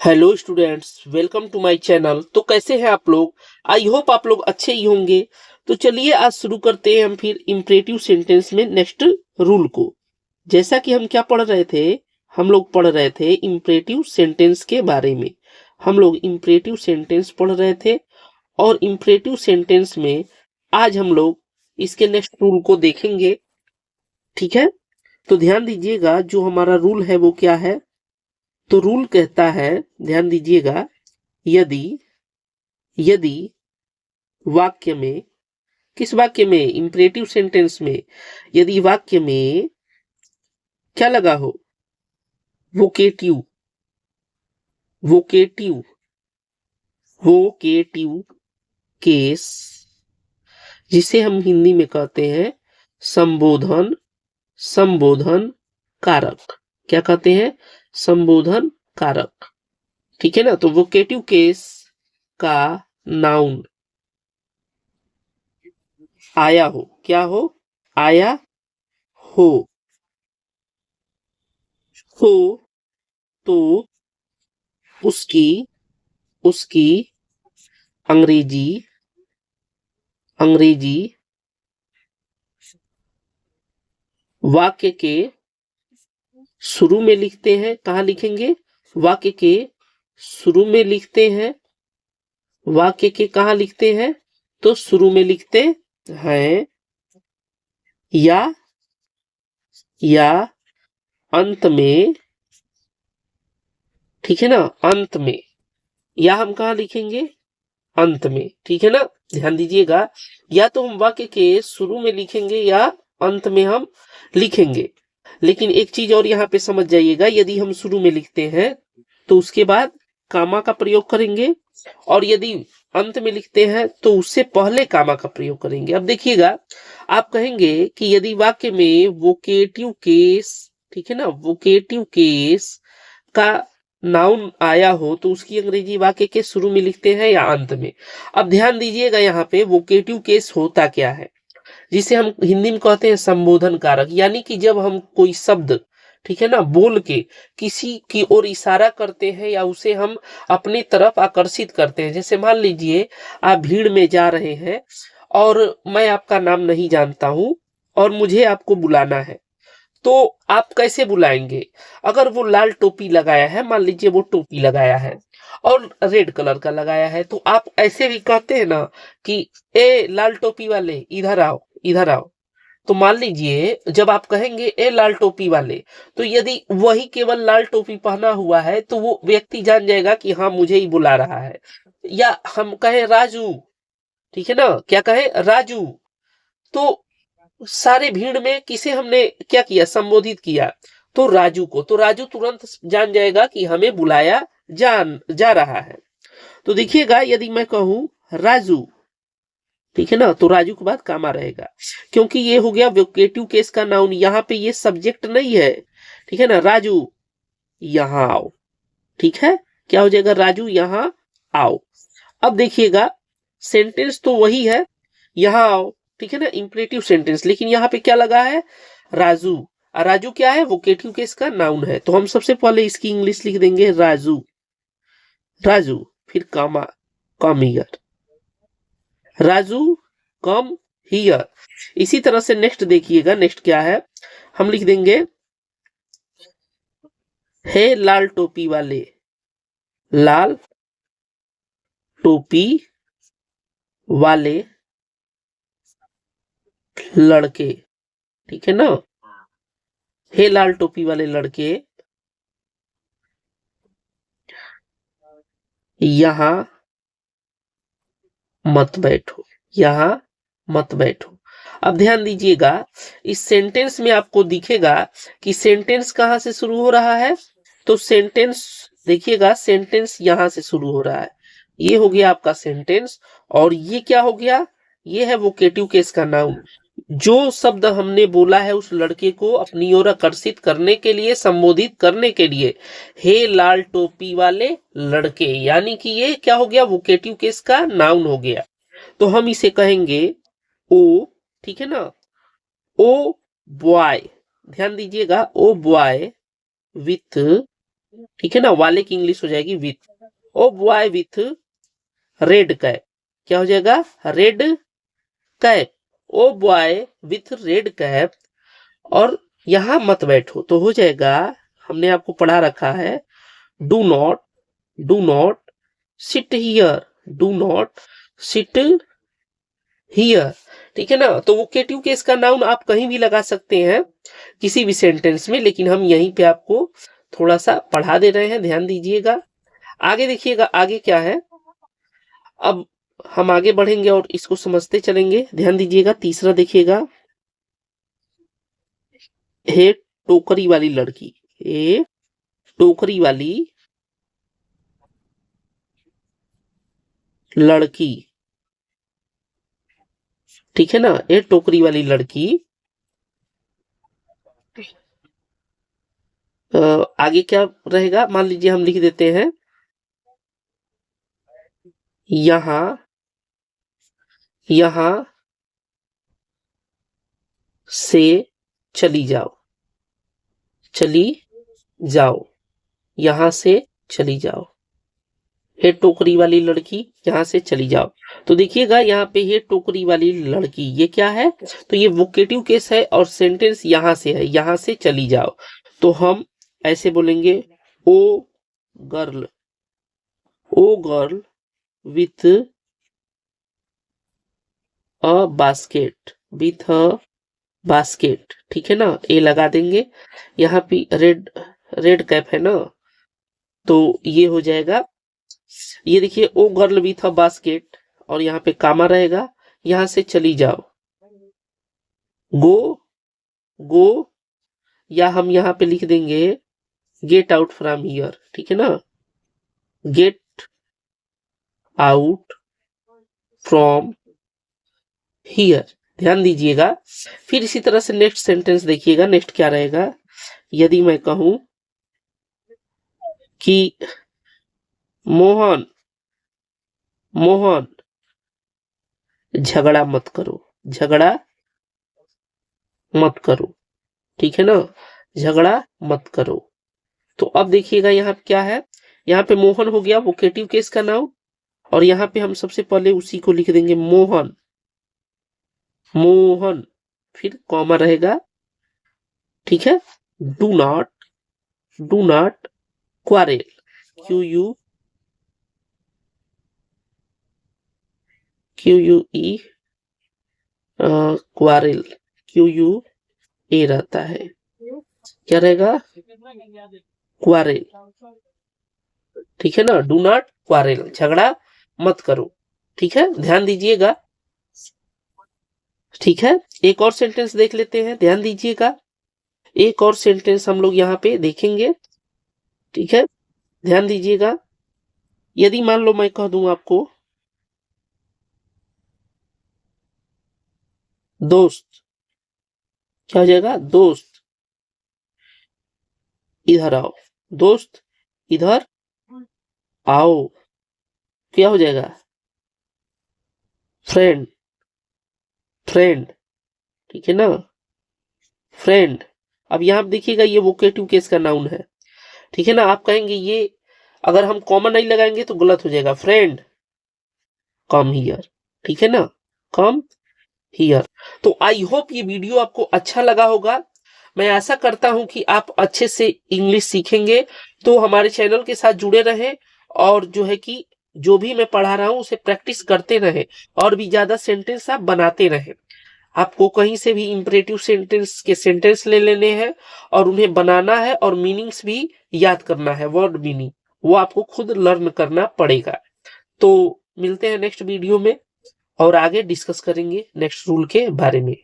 Hello students, welcome to my channel. तो कैसे हैं आप लोग? आई होप आप लोग अच्छे ही होंगे। तो चलिए आज शुरू करते हैं हम फिर इम्परेटिव सेंटेंस में नेक्स्ट रूल को। जैसा कि हम क्या पढ़ रहे थे, हम लोग पढ़ रहे थे इम्परेटिव सेंटेंस के बारे में। हम लोग इम्परेटिव सेंटेंस पढ़ रहे थे और इम्परेटिव सेंटेंस में आज हम लोग इसके नेक्स्ट रूल को देखेंगे। ठीक है, तो ध्यान दीजिएगा जो हमारा रूल है वो क्या है। तो रूल कहता है, ध्यान दीजिएगा, यदि यदि वाक्य में, किस वाक्य में? इंपरेटिव सेंटेंस में। यदि वाक्य में क्या लगा हो? वोकेटिव, वोकेटिव, वोकेटिव केस, जिसे हम हिंदी में कहते हैं संबोधन, संबोधन कारक। क्या कहते हैं? संबोधन कारक। ठीक है ना। तो वोकेटिव केस का नाउन आया हो, क्या हो? आया हो, हो तो उसकी उसकी अंग्रेजी अंग्रेजी वाक्य के शुरू में लिखते हैं। कहाँ लिखेंगे? वाक्य के शुरू में लिखते हैं। वाक्य के कहाँ लिखते हैं? तो शुरू में लिखते हैं, या अंत में। ठीक है ना, अंत में। या हम कहाँ लिखेंगे? अंत में। ठीक है ना, ध्यान दीजिएगा। या तो हम वाक्य के शुरू में लिखेंगे या अंत में हम लिखेंगे। लेकिन एक चीज और यहाँ पे समझ जाइएगा, यदि हम शुरू में लिखते हैं तो उसके बाद कामा का प्रयोग करेंगे, और यदि अंत में लिखते हैं तो उससे पहले कामा का प्रयोग करेंगे। अब देखिएगा, आप कहेंगे कि यदि वाक्य में वोकेटिव केस, ठीक है ना, वोकेटिव केस का नाउन आया हो तो उसकी अंग्रेजी वाक्य के शुरू में लिखते हैं या अंत में। अब ध्यान दीजिएगा, यहाँ पे वोकेटिव केस होता क्या है, जिसे हम हिंदी में कहते हैं संबोधन कारक। यानी कि जब हम कोई शब्द, ठीक है ना, बोल के किसी की ओर इशारा करते हैं या उसे हम अपनी तरफ आकर्षित करते हैं। जैसे मान लीजिए आप भीड़ में जा रहे हैं और मैं आपका नाम नहीं जानता हूं और मुझे आपको बुलाना है, तो आप कैसे बुलाएंगे? अगर वो लाल टोपी लगाया है, मान लीजिए वो टोपी लगाया है और रेड कलर का लगाया है, तो आप ऐसे भी कहते हैं ना कि ए लाल टोपी वाले इधर आओ, इधर आओ। तो मान लीजिए जब आप कहेंगे ए लाल टोपी वाले, तो यदि वही केवल लाल टोपी पहना हुआ है तो वो व्यक्ति जान जाएगा कि हाँ मुझे ही बुला रहा है। या हम कहें राजू, ठीक है ना, क्या कहें? राजू। तो सारे भीड़ में किसे हमने क्या किया? संबोधित किया, तो राजू को। तो राजू तुरंत जान जाएगा कि हमें बुलाया जा रहा है। तो देखिएगा, यदि मैं कहूं राजू, ठीक है ना, तो राजू के बाद कामा रहेगा, क्योंकि ये हो गया वोकेटिव केस का नाउन। यहाँ पे ये सब्जेक्ट नहीं है। ठीक है ना, राजू यहाँ आओ। ठीक है, क्या हो जाएगा? राजू यहाँ आओ। अब देखिएगा, सेंटेंस तो वही है, यहाँ आओ। ठीक है ना, इंपरेटिव सेंटेंस, लेकिन यहाँ पे क्या लगा है? राजू। और राजू क्या है? वोकेटिव केस का नाउन है। तो हम सबसे पहले इसकी इंग्लिश लिख देंगे राजू, राजू, फिर कामा, come here, Raju come here. इसी तरह से नेक्स्ट देखिएगा, नेक्स्ट क्या है? हम लिख देंगे हे लाल टोपी वाले, लाल टोपी वाले लड़के। ठीक है ना, हे लाल टोपी वाले लड़के यहाँ मत बैठो, यहाँ मत बैठो। अब ध्यान दीजिएगा, इस सेंटेंस में आपको दिखेगा कि सेंटेंस कहां से शुरू हो रहा है। तो सेंटेंस देखिएगा, सेंटेंस यहां से शुरू हो रहा है। ये हो गया आपका सेंटेंस, और ये क्या हो गया? ये है वोकेटिव केस का नाउन। जो शब्द हमने बोला है उस लड़के को अपनी ओर आकर्षित करने के लिए, संबोधित करने के लिए, हे लाल टोपी वाले लड़के, यानी कि ये क्या हो गया? वोकेटिव केस का नाउन हो गया। तो हम इसे कहेंगे ओ, ठीक है ना, ओ बॉय। ध्यान दीजिएगा, ओ बॉय विथ ठीक है ना, वाले की इंग्लिश हो जाएगी with. Oh boy with red cap, क्या हो जाएगा, red cap. Oh boy with red cap, और यहां मत बैठो तो हो जाएगा, हमने आपको पढ़ा रखा है, do not sit here, do not sit here. ठीक है ना, तो वोकेटिव केस का नाउन आप कहीं भी लगा सकते हैं किसी भी सेंटेंस में, लेकिन हम यहीं पे आपको थोड़ा सा पढ़ा दे रहे हैं, ध्यान दीजिएगा। आगे देखिएगा, आगे क्या है, अब हम आगे बढ़ेंगे और इसको समझते चलेंगे, ध्यान दीजिएगा। तीसरा देखिएगा, हे टोकरी वाली लड़की, हे टोकरी वाली लड़की, ठीक है ना, ये टोकरी वाली लड़की। आगे क्या रहेगा, मान लीजिए हम लिख देते हैं, यहां यहां से चली जाओ, चली जाओ, यहां से चली जाओ, हे टोकरी वाली लड़की, यहां से चली जाओ। तो देखिएगा यहाँ पे ये टोकरी वाली लड़की, ये क्या है, तो ये वोकेटिव केस है और सेंटेंस यहां से है, यहां से चली जाओ। तो हम ऐसे बोलेंगे, oh girl, oh girl with a basket, with a basket, ठीक है ना, ए लगा देंगे। यहाँ पे रेड रेड कैप है ना, तो ये हो जाएगा, ये देखिए, ओ गर्ल विथ अ बास्केट, और यहाँ पे कामा रहेगा, यहां से चली जाओ, गो गो, या हम यहाँ पे लिख देंगे, गेट आउट फ्रॉम हियर, ठीक है ना, गेट आउट फ्रॉम हियर, ध्यान दीजिएगा। फिर इसी तरह से नेक्स्ट सेंटेंस देखिएगा, नेक्स्ट क्या रहेगा, यदि मैं कहूं कि मोहन मोहन झगड़ा मत करो, झगड़ा मत करो, ठीक है ना, झगड़ा मत करो। तो अब देखिएगा यहाँ पे क्या है, यहाँ पे मोहन हो गया वोकेटिव केस का नाउन, और यहाँ पे हम सबसे पहले उसी को लिख देंगे, मोहन मोहन, फिर कॉमा रहेगा, ठीक है, डू नॉट क्वारेल, QUE क्वारेल, QU ए रहता है, क्या रहेगा, क्वारेल, ठीक है ना, डू नॉट क्वारेल, झगड़ा मत करो, ठीक है, ध्यान दीजिएगा। ठीक है, एक और सेंटेंस देख लेते हैं, ध्यान दीजिएगा, एक और सेंटेंस हम लोग यहाँ पे देखेंगे, ठीक है, ध्यान दीजिएगा। यदि मान लो मैं कह दूं आपको, दोस्त, क्या हो जाएगा, दोस्त इधर आओ, दोस्त इधर आओ, क्या हो जाएगा, फ्रेंड फ्रेंड, ठीक है ना, फ्रेंड। अब यहाँ देखिएगा, ये वोकेटिव केस का नाउन है, ठीक है ना, आप कहेंगे ये अगर हम कॉमन नहीं लगाएंगे तो गलत हो जाएगा, फ्रेंड कम हियर, ठीक है ना, कम हियर। तो आई होप ये वीडियो आपको अच्छा लगा होगा, मैं आशा करता हूं कि आप अच्छे से इंग्लिश सीखेंगे। तो हमारे चैनल के साथ जुड़े रहें, और जो है कि जो भी मैं पढ़ा रहा हूं उसे प्रैक्टिस करते रहें, और भी ज्यादा सेंटेंस आप बनाते रहें। आपको कहीं से भी इंपरेटिव सेंटेंस के सेंटेंस ले लेने हैं और उन्हें बनाना है, और मीनिंग्स भी याद करना है, वर्ड मीनिंग वो आपको खुद लर्न करना पड़ेगा। तो मिलते हैं नेक्स्ट वीडियो में, और आगे डिस्कस करेंगे नेक्स्ट रूल के बारे में।